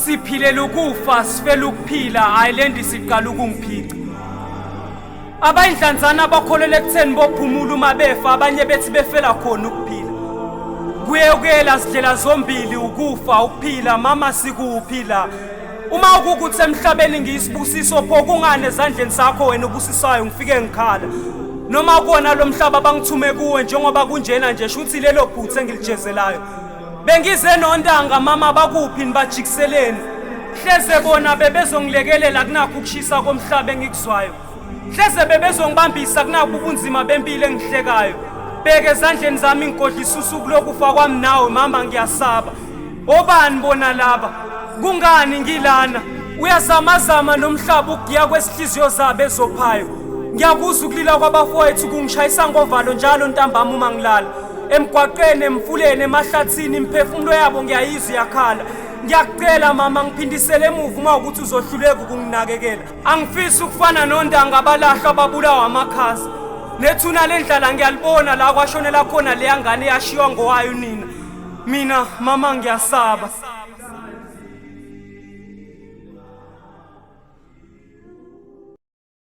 Siphilela ukufa sifela ukuphila island siqala ukungiphica. Abayindlanzana abakholele ekutheni bophumula uma befa abanye bethi befela khona ukuphila. Kuyekela sidlela zombili ukufa ukuphila mama sikuphila. Uma ukukuthi emhlabeni ngiyisibusiso pho kungane ezandleni zakho wena ubusisayo ngifike ngikhala. Noma kuona lo mhlaba bangithume kuwe njengoba kunjena nje shuthi lelo phuthe engilijezelayo. Bengize nontanga mama bakuphi nibajikiseleni. Hleze bona bebezongilekelela kunakho ukushisa komhlaba engikuzwayo. Hleze bebezongibambisa kunakho ubunzima bempilo engihlekayo. Bheke ezandleni zami inkodlisa usuku lokufa kwami nawe mama ngiyasaba. Obani bona laba? Kungani ngilana? Uyazamazama nomhlaba ukugiya kwesihliziyo zabo ezophayo. Ngiyakuzwa ukulila kwabafowethu kungishayisa ngovalo njalo ntambama uma ngilala. Emgwaqeni emfuleni emahlathini imphefumulo yabo ngiyayizwa yakhala. Ngiyakucela mama ngiphindisele emuva uma ukuthi uzohluleka ukunginakekela. Angifisi ukufana nondanga abalahlwa ababulawa amakhaza. Nethuna lendlala ngiyalibona la kwashonela khona le ngane yashiwa ngowayo nina. Mina mama ngiyasaba.